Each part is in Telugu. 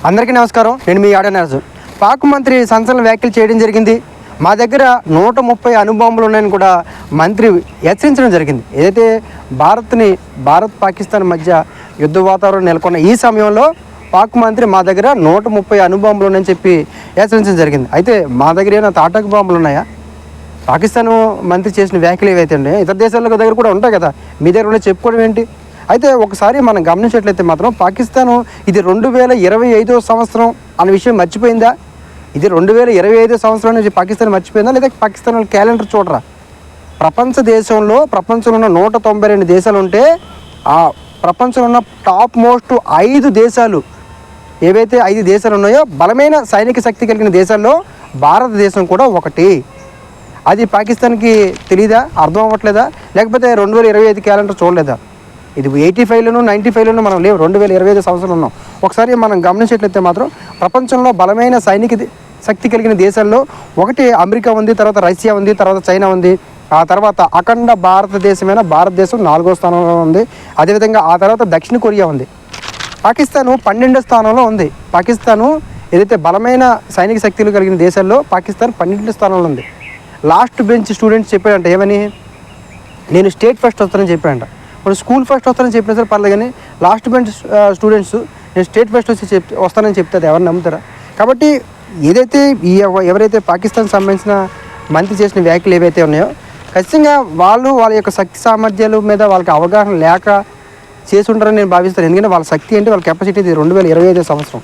అందరికీ నమస్కారం. నేను మీ ఆడనరాజు. పాక్ మంత్రి సంచలన వ్యాఖ్యలు చేయడం జరిగింది. మా దగ్గర 130 అణుబాంబులు ఉన్నాయని కూడా మంత్రి హెచ్చరించడం జరిగింది. ఏదైతే భారత్ పాకిస్తాన్ మధ్య యుద్ధ వాతావరణం నెలకొన్న ఈ సమయంలో పాక్ మంత్రి మా దగ్గర 130 అణుబాంబులు ఉన్నాయని చెప్పి హెచ్చరించడం జరిగింది. అయితే మా దగ్గర ఏమైనా తాటాకు బాంబులు ఉన్నాయా? పాకిస్తాన్ మంత్రి చేసిన వ్యాఖ్యలు ఏవైతే ఉన్నాయో ఇతర దేశాల దగ్గర కూడా ఉంటాయి కదా, మీ దగ్గర ఉండే చెప్పుకోవడం ఏంటి? అయితే ఒకసారి మనం గమనించినట్లయితే మాత్రం పాకిస్తాను ఇది 2025 సంవత్సరం అన్న విషయం మర్చిపోయిందా? ఇది 2025 సంవత్సరం నుంచి పాకిస్తాన్ మర్చిపోయిందా, లేదా పాకిస్తాన్ వాళ్ళ క్యాలెండర్ చూడరా? ప్రపంచంలో ఉన్న 192 దేశాలు ఉంటే ఆ ప్రపంచంలో ఉన్న టాప్ మోస్ట్ 5 దేశాలు ఏవైతే 5 దేశాలు ఉన్నాయో బలమైన సైనిక శక్తి కలిగిన దేశాల్లో భారతదేశం కూడా ఒకటి. అది పాకిస్తాన్కి తెలీదా? అర్థం అవ్వట్లేదా? లేకపోతే 2025 క్యాలెండర్ చూడలేదా? ఇది 85లోనూ 95లోనూ మనం లేవు, 2025 సంవత్సరం ఉన్నాం. ఒకసారి మనం గమనించేట్లయితే మాత్రం ప్రపంచంలో బలమైన సైనిక శక్తి కలిగిన దేశాల్లో ఒకటి అమెరికా ఉంది, తర్వాత రష్యా ఉంది, తర్వాత చైనా ఉంది, ఆ తర్వాత అఖండ భారతదేశం 4వ స్థానంలో ఉంది. అదేవిధంగా ఆ తర్వాత దక్షిణ కొరియా ఉంది. పాకిస్తాను 12వ స్థానంలో ఉంది. పాకిస్తాను ఏదైతే బలమైన సైనిక శక్తులు కలిగిన దేశాల్లో పాకిస్తాన్ 12వ స్థానంలో ఉంది. లాస్ట్ బెంచ్ స్టూడెంట్స్ చెప్పాడంట ఏమని, నేను స్టేట్ ఫస్ట్ వస్తానని చెప్పాడంట. ఇప్పుడు స్కూల్ ఫస్ట్ వస్తానని చెప్పినా సరే పర్లేదు, కానీ లాస్ట్ బెంచ్ స్టూడెంట్స్ నేను స్టేట్ ఫస్ట్ వస్తానని చెప్తే ఎవరు నమ్ముతారా? కాబట్టి ఏదైతే ఎవరైతే పాకిస్తాన్ సంబంధించిన మంత్రి చేసిన వ్యాఖ్యలు ఏవైతే ఉన్నాయో ఖచ్చితంగా వాళ్ళ యొక్క శక్తి సామర్థ్యాల మీద వాళ్ళకి అవగాహన లేక చేసి ఉంటారని నేను భావిస్తాను. ఎందుకంటే వాళ్ళ శక్తి అంటే వాళ్ళ కెపాసిటీ 2025 సంవత్సరం.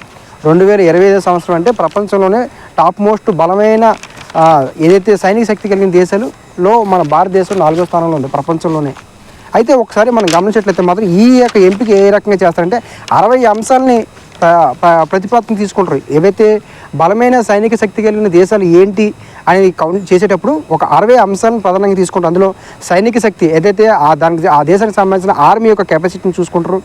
2025 సంవత్సరం అంటే ప్రపంచంలోనే టాప్ మోస్ట్ బలమైన ఏదైతే సైనిక శక్తి కలిగిన దేశాలలో మన భారతదేశం 4వ స్థానంలో ఉంది ప్రపంచంలోనే. అయితే ఒకసారి మనం గమనించినట్లయితే మాత్రం ఈ యొక్క ఎంపిక ఏ రకంగా చేస్తారంటే 60 అంశాలని ప్రతిపాదన తీసుకుంటారు. ఏవైతే బలమైన సైనిక శక్తి కలిగిన దేశాలు ఏంటి అని కౌంట్ చేసేటప్పుడు ఒక 60 అంశాలను ప్రధానంగా తీసుకుంటారు. అందులో సైనిక శక్తి ఏదైతే ఆ దేశానికి సంబంధించిన ఆర్మీ యొక్క కెపాసిటీని చూసుకుంటారు.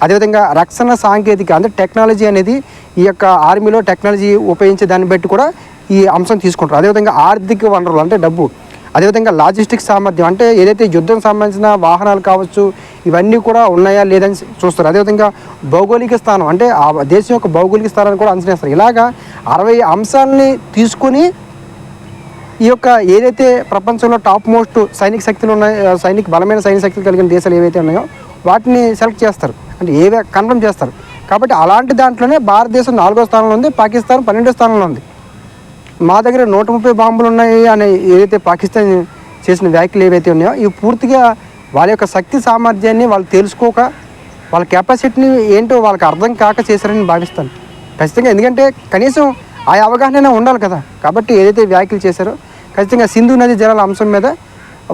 అదేవిధంగా రక్షణ సాంకేతిక అంటే టెక్నాలజీ అనేది ఈ యొక్క ఆర్మీలో టెక్నాలజీ ఉపయోగించే దాన్ని బట్టి కూడా ఈ అంశం తీసుకుంటారు. అదేవిధంగా ఆర్థిక వనరులు అంటే డబ్బు, అదేవిధంగా లాజిస్టిక్స్ సామర్థ్యం అంటే ఏదైతే యుద్ధం సంబంధించిన వాహనాలు కావచ్చు ఇవన్నీ కూడా ఉన్నాయా లేదని చూస్తారు. అదేవిధంగా భౌగోళిక స్థానం అంటే ఆ దేశం యొక్క భౌగోళిక స్థానాన్ని కూడా అంచనా వేస్తారు. ఇలాగా 60 అంశాలని తీసుకొని ఈ యొక్క ఏదైతే ప్రపంచంలో టాప్ మోస్ట్ సైనిక శక్తులు ఉన్నాయో బలమైన సైనిక శక్తులు కలిగిన దేశాలు ఏవైతే ఉన్నాయో వాటిని సెలెక్ట్ చేస్తారు, అంటే ఏవే కన్ఫర్మ్ చేస్తారు. కాబట్టి అలాంటి దాంట్లోనే భారతదేశం 4వ స్థానంలో ఉంది, పాకిస్తాన్ 12వ స్థానంలో ఉంది. మా దగ్గర 130 బాంబులు ఉన్నాయి అని ఏదైతే పాకిస్తాన్ చేసిన వ్యాఖ్యలు ఏవైతే ఉన్నాయో ఇవి పూర్తిగా వాళ్ళ యొక్క శక్తి సామర్థ్యాన్ని వాళ్ళు తెలుసుకోక వాళ్ళ కెపాసిటీని ఏంటో వాళ్ళకి అర్థం కాక చేశారని భావిస్తాను ఖచ్చితంగా. ఎందుకంటే కనీసం ఆ అవగాహన ఉండాలి కదా. కాబట్టి ఏదైతే వ్యాఖ్యలు చేశారో ఖచ్చితంగా సింధు నది జలాల అంశం మీద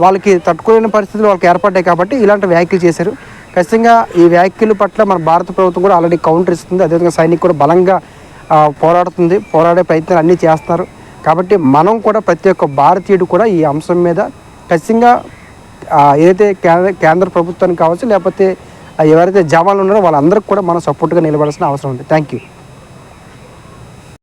వాళ్ళకి తట్టుకోలేని పరిస్థితులు వాళ్ళకి ఏర్పడ్డాయి కాబట్టి ఇలాంటి వ్యాఖ్యలు చేశారు. ఖచ్చితంగా ఈ వ్యాఖ్యల పట్ల మన భారత ప్రభుత్వం కూడా ఆల్రెడీ కౌంటర్ ఇస్తుంది. అదేవిధంగా సైనికులు కూడా బలంగా పోరాడే ప్రయత్నాలు అన్నీ చేస్తున్నారు. కాబట్టి మనం కూడా ప్రతి ఒక్క భారతీయుడు కూడా ఈ అంశం మీద ఖచ్చితంగా ఏదైతే కేంద్ర ప్రభుత్వానికి కావచ్చు లేకపోతే ఎవరైతే జవాన్లు ఉన్నారో వాళ్ళందరికీ కూడా మనం సపోర్ట్గా నిలబడాల్సిన అవసరం ఉంది. Thank you.